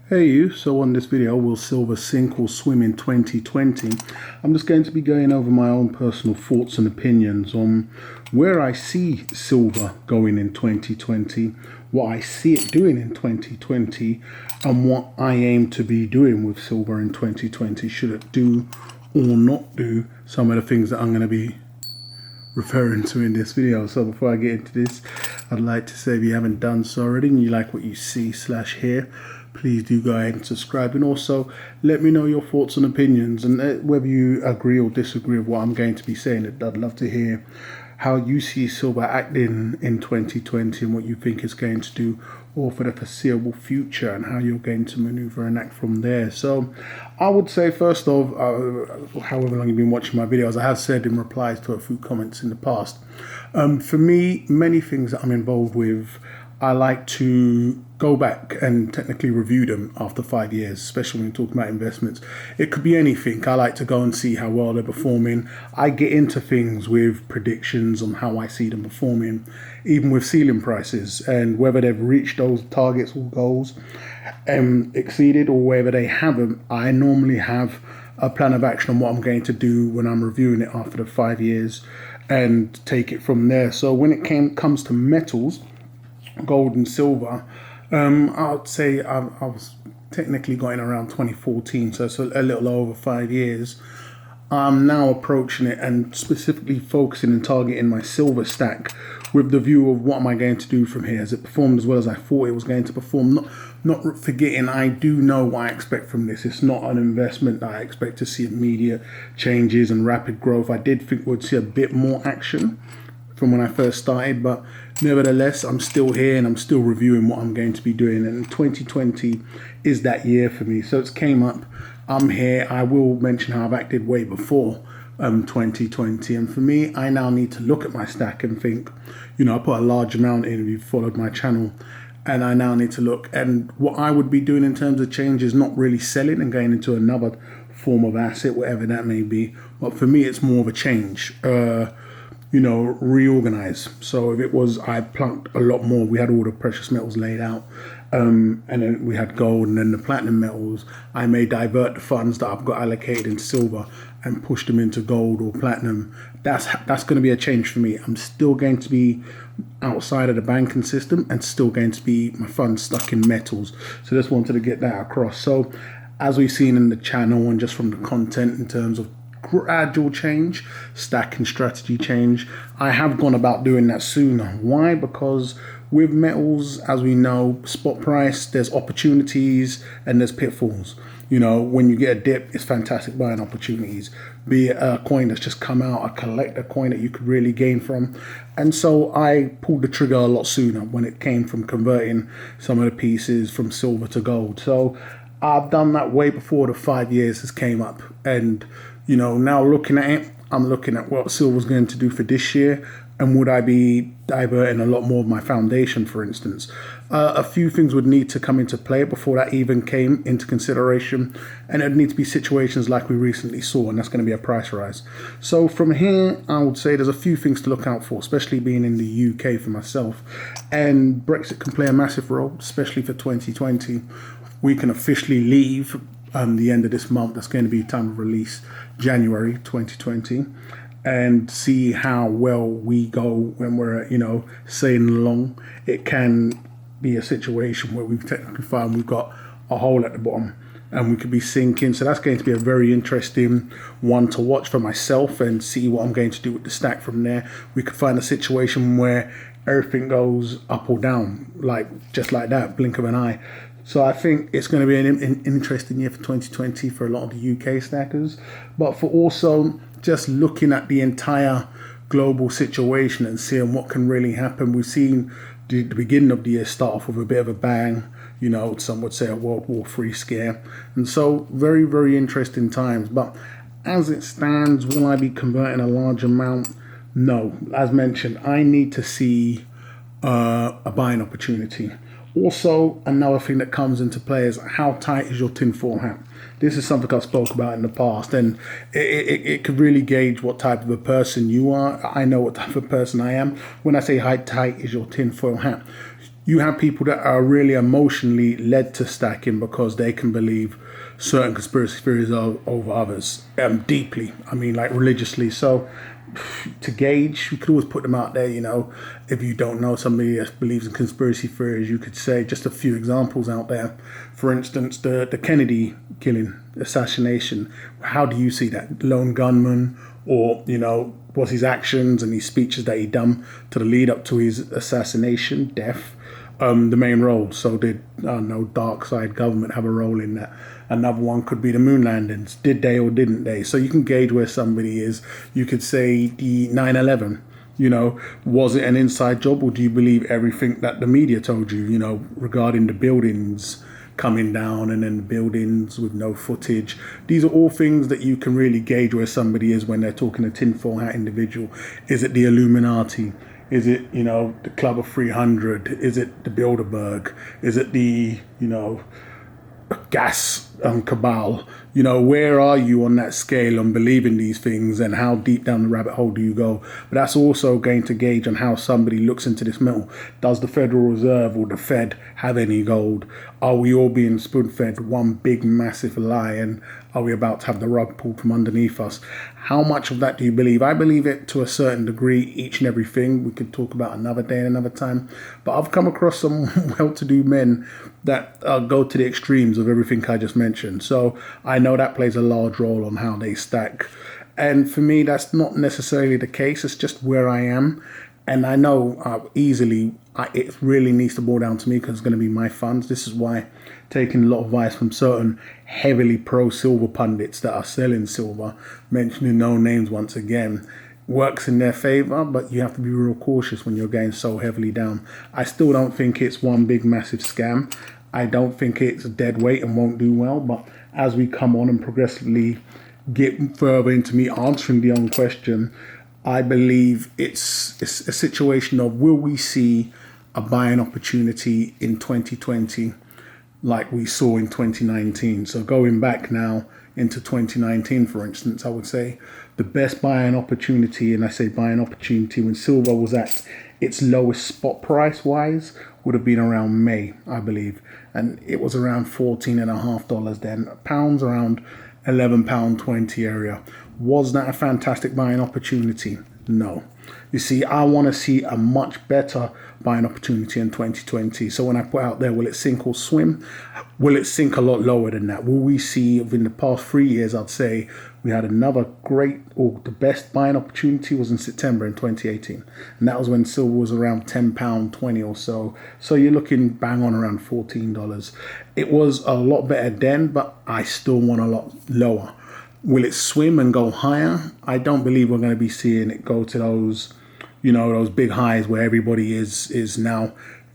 Hey you, so on this video, will silver sink or swim in 2020? I'm just going to be going over my own personal thoughts and opinions on where I see silver going in 2020, what I see it doing in 2020, and what I aim to be doing with silver in 2020. Should it do or not do some of the things that I'm going to be referring to in this video. So before I get into this, I'd like to say if you haven't done so already and you like what you see / hear, please do go ahead and subscribe, and also let me know your thoughts and opinions, and whether you agree or disagree with what I'm going to be saying. I'd love to hear how you see silver acting in 2020 and what you think it's going to do or for the foreseeable future, and how you're going to maneuver and act from there. So I would say, first off, however long you've been watching my videos, I have said in replies to a few comments in the past, for me, many things that I'm involved with, I like to go back and technically review them after 5 years, especially when you're talking about investments. It could be anything. I like to go and see how well they're performing. I get into things with predictions on how I see them performing, even with ceiling prices, and whether they've reached those targets or goals and exceeded, or whether they haven't. I normally have a plan of action on what I'm going to do when I'm reviewing it after the 5 years and take it from there. So when it comes to metals, gold and silver, I'd say I was technically going around 2014, so it's a little over 5 years. I'm now approaching it and specifically focusing and targeting my silver stack with the view of what am I going to do from here. Has it performed as well as I thought it was going to perform? Not forgetting, I do know what I expect from this. It's not an investment that I expect to see immediate changes and rapid growth. I did think we'd see a bit more action from when I first started, but nevertheless, I'm still here and I'm still reviewing what I'm going to be doing, and 2020 is that year for me. So it's came up, I'm here. I will mention how I've acted way before 2020, and for me, I now need to look at my stack and think, I put a large amount in if you've followed my channel, and I now need to look, and what I would be doing in terms of change is not really selling and going into another form of asset, whatever that may be, but for me, it's more of a change. Reorganize. So if it was, I plunked a lot more, we had all the precious metals laid out, and then we had gold and then the platinum metals, I may divert the funds that I've got allocated in silver and push them into gold or platinum. That's going to be a change for me. I'm still going to be outside of the banking system and still going to be my funds stuck in metals. So just wanted to get that across. So as we've seen in the channel and just from the content in terms of gradual change, stacking strategy change, I have gone about doing that sooner. Why? Because with metals, as we know, spot price, there's opportunities and there's pitfalls. When you get a dip, it's fantastic buying opportunities. Be it a coin that's just come out, a collector coin that you could really gain from. And so I pulled the trigger a lot sooner when it came from converting some of the pieces from silver to gold. So I've done that way before the 5 years has came up. And now looking at it, I'm looking at what silver's going to do for this year, and would I be diverting a lot more of my foundation, for instance. A few things would need to come into play before that even came into consideration, and it'd need to be situations like we recently saw, and that's going to be a price rise. So from here, I would say there's a few things to look out for, especially being in the UK for myself, and Brexit can play a massive role, especially for 2020. We can officially leave the end of this month. That's going to be time of release, January 2020, and see how well we go when we're, sailing along. It can be a situation where we've technically found we've got a hole at the bottom and we could be sinking. So that's going to be a very interesting one to watch for myself and see what I'm going to do with the stack from there. We could find a situation where everything goes up or down, just like that, blink of an eye. So I think it's going to be an interesting year for 2020 for a lot of the UK stackers, but for also just looking at the entire global situation and seeing what can really happen. We've seen the beginning of the year start off with a bit of a bang, some would say a World War III scare. And so very, very interesting times. But as it stands, will I be converting a large amount? No. As mentioned, I need to see a buying opportunity. Also, another thing that comes into play is how tight is your tinfoil hat. This is something I've spoke about in the past, and it could really gauge what type of a person you are. I know what type of person I am. When I say how tight is your tinfoil hat, you have people that are really emotionally led to stacking because they can believe certain conspiracy theories over others deeply. I mean, like religiously. So to gauge, you could always put them out there. You know, if you don't know somebody that believes in conspiracy theories, you could say just a few examples out there. For instance, the Kennedy killing, assassination. How do you see that? Lone gunman, or you know, was his actions and his speeches that he done to the lead up to his assassination, death, the main role? So did dark side government have a role in that? Another one could be the moon landings. Did they or didn't they? So you can gauge where somebody is. You could say the 9/11. You know, was it an inside job, or do you believe everything that the media told you? You know, regarding the buildings coming down and then the buildings with no footage. These are all things that you can really gauge where somebody is when they're talking a tinfoil hat individual. Is it the Illuminati? Is it, you know, the Club of 300? Is it the Bilderberg? Is it the, you know, gas cabal? You know, where are you on that scale on believing these things, and how deep down the rabbit hole do you go? But that's also going to gauge on how somebody looks into this metal. Does the Federal Reserve or the Fed have any gold? Are we all being spoon-fed one big massive lie, and are we about to have the rug pulled from underneath us? How much of that do you believe? I believe it to a certain degree, each and everything. We could talk about another day and another time. But I've come across some well-to-do men that go to the extremes of everything I just mentioned. So I know that plays a large role on how they stack. And for me, that's not necessarily the case. It's just where I am. And I know it really needs to boil down to me because it's going to be my funds. This is why taking a lot of advice from certain heavily pro-silver pundits that are selling silver, mentioning no names once again, works in their favor, but you have to be real cautious when you're going so heavily down. I still don't think it's one big massive scam. I don't think it's dead weight and won't do well, but as we come on and progressively get further into me answering the own question, I believe it's a situation of, will we see a buying opportunity in 2020 like we saw in 2019? So going back now into 2019, for instance, I would say the best buying opportunity, and I say buying opportunity when silver was at its lowest spot price wise, would have been around May, I believe. And it was around $14.50 then. Pounds around £11.20 area. Was that a fantastic buying opportunity? No. You see, I want to see a much better buying opportunity in 2020. So when I put out there, will it sink or swim? Will it sink a lot lower than that? Will we see, within the past 3 years, I'd say we had another great, or the best buying opportunity was in September in 2018. And that was when silver was around £10.20 or so. So you're looking bang on around $14. It was a lot better then, but I still want a lot lower. Will it swim and go higher? I don't believe we're going to be seeing it go to those, you know, those big highs where everybody is now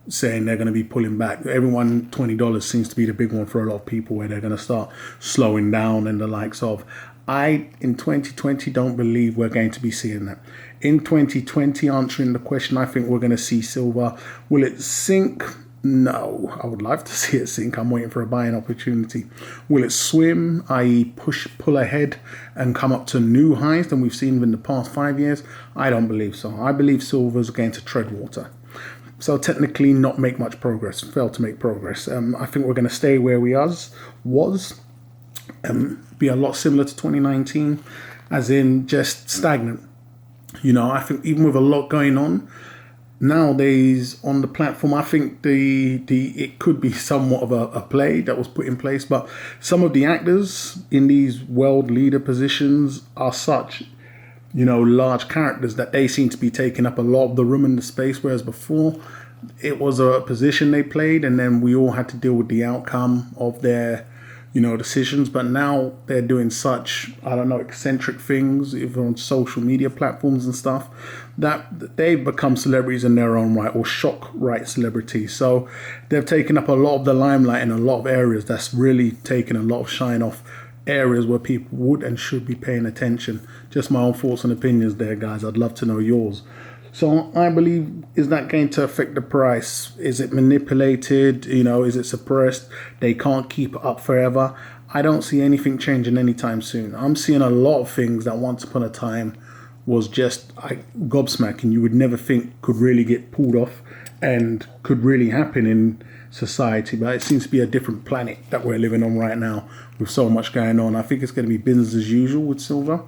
saying they're going to be pulling back. Everyone, $20 seems to be the big one for a lot of people, where they're going to start slowing down and the likes of. In 2020, don't believe we're going to be seeing that. In 2020, answering the question, I think we're going to see silver. Will it sink? No, I would love to see it sink. I'm waiting for a buying opportunity. Will it swim, i.e. pull ahead and come up to new highs than we've seen in the past 5 years? I don't believe so. I believe silver's going to tread water. So technically not make much progress, fail to make progress. I think we're going to stay where we was, be a lot similar to 2019, as in just stagnant. You know, I think even with a lot going on, nowadays on the platform, I think it could be somewhat of a play that was put in place, but some of the actors in these world leader positions are such, you know, large characters that they seem to be taking up a lot of the room in the space, whereas before it was a position they played and then we all had to deal with the outcome of their, you know, decisions. But now they're doing such, I don't know, eccentric things, even on social media platforms and stuff, that they've become celebrities in their own right, or shock right celebrities. So they've taken up a lot of the limelight in a lot of areas. That's really taken a lot of shine off areas where people would and should be paying attention. Just my own thoughts and opinions there, guys. I'd love to know yours. So I believe, is that going to affect the price? Is it manipulated? You know, is it suppressed? They can't keep it up forever. I don't see anything changing anytime soon. I'm seeing a lot of things that once upon a time was just gobsmacking. You would never think could really get pulled off and could really happen in society. But it seems to be a different planet that we're living on right now with so much going on. I think it's going to be business as usual with silver.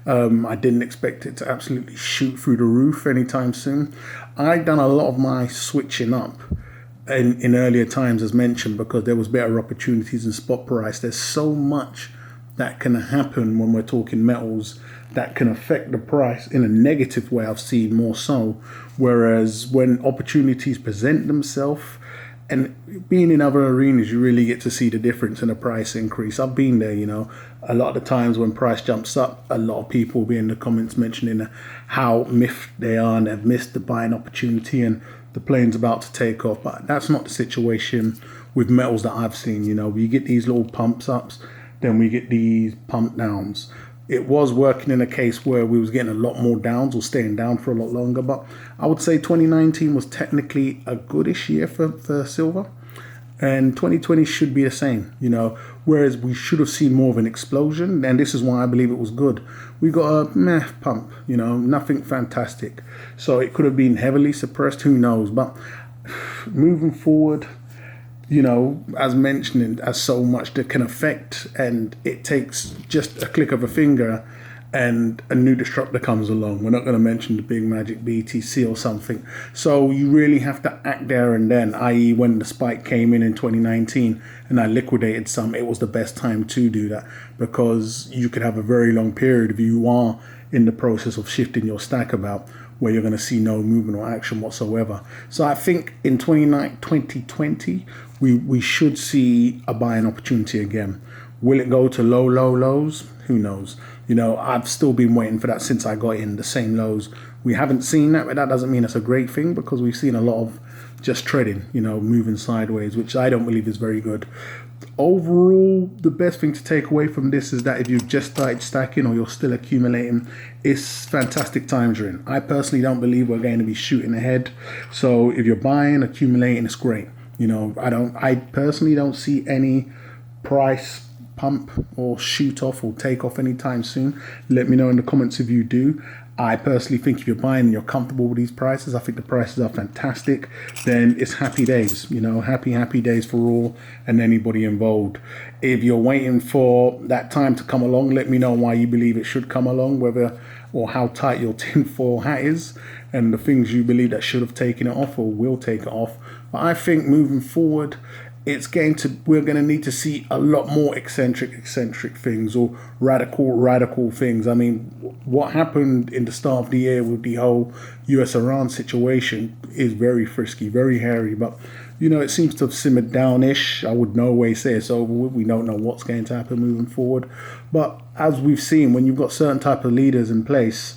I didn't expect it to absolutely shoot through the roof anytime soon. I've done a lot of my switching up in earlier times, as mentioned, because there was better opportunities in spot price. There's so much that can happen when we're talking metals that can affect the price in a negative way. I've seen more so, whereas when opportunities present themselves, and being in other arenas, you really get to see the difference in the price increase. I've been there, a lot of the times when price jumps up, a lot of people will be in the comments mentioning how miffed they are and they've missed the buying opportunity and the plane's about to take off. But that's not the situation with metals that I've seen. We get these little pumps ups, then we get these pump downs. It was working in a case where we was getting a lot more downs or staying down for a lot longer, but I would say 2019 was technically a goodish year for silver, and 2020 should be the same, whereas we should have seen more of an explosion, and this is why I believe it was good. We got a meh pump, nothing fantastic, so it could have been heavily suppressed, who knows, but moving forward, as mentioned, as so much that can affect, and it takes just a click of a finger and a new disruptor comes along. We're not going to mention the big magic BTC or something. So you really have to act there and then, i.e. when the spike came in 2019 and I liquidated some, it was the best time to do that, because you could have a very long period if you are in the process of shifting your stack about, where you're going to see no movement or action whatsoever. So I think in 2020, we should see a buying opportunity again. Will it go to low lows? Who knows? I've still been waiting for that since I got in the same lows. We haven't seen that, but that doesn't mean it's a great thing, because we've seen a lot of just treading, moving sideways, which I don't believe is very good. Overall, the best thing to take away from this is that if you've just started stacking or you're still accumulating, it's fantastic times you're in. I personally don't believe we're going to be shooting ahead. So if you're buying, accumulating, it's great. I personally don't see any price pump or shoot off or take off anytime soon. Let me know in the comments if you do. I personally think if you're buying and you're comfortable with these prices, I think the prices are fantastic, then it's happy days, happy days for all and anybody involved. If you're waiting for that time to come along, let me know why you believe it should come along, whether or how tight your tinfoil hat is and the things you believe that should have taken it off or will take it off. But I think moving forward, we're going to need to see a lot more eccentric things or radical things. I mean, what happened in the start of the year with the whole US-Iran situation is very frisky, very hairy, but it seems to have simmered down-ish. I would no way say it's over with. We don't know what's going to happen moving forward. But as we've seen, when you've got certain type of leaders in place,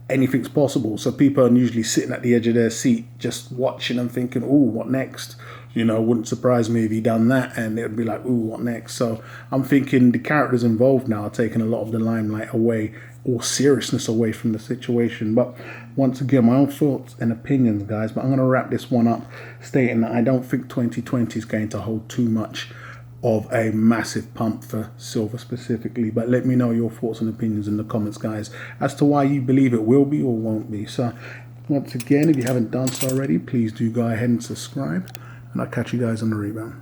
anything's possible. So people are usually sitting at the edge of their seat, just watching and thinking, "Ooh, what next?" Wouldn't surprise me if he done that, and it would be like, "Ooh, what next?" So I'm thinking the characters involved now are taking a lot of the limelight away or seriousness away from the situation. But once again, my own thoughts and opinions, guys. But I'm going to wrap this one up stating that I don't think 2020 is going to hold too much of a massive pump for silver specifically. But let me know your thoughts and opinions in the comments, guys, as to why you believe it will be or won't be. So once again, if you haven't done so already, please do go ahead and subscribe, and I'll catch you guys on the rebound.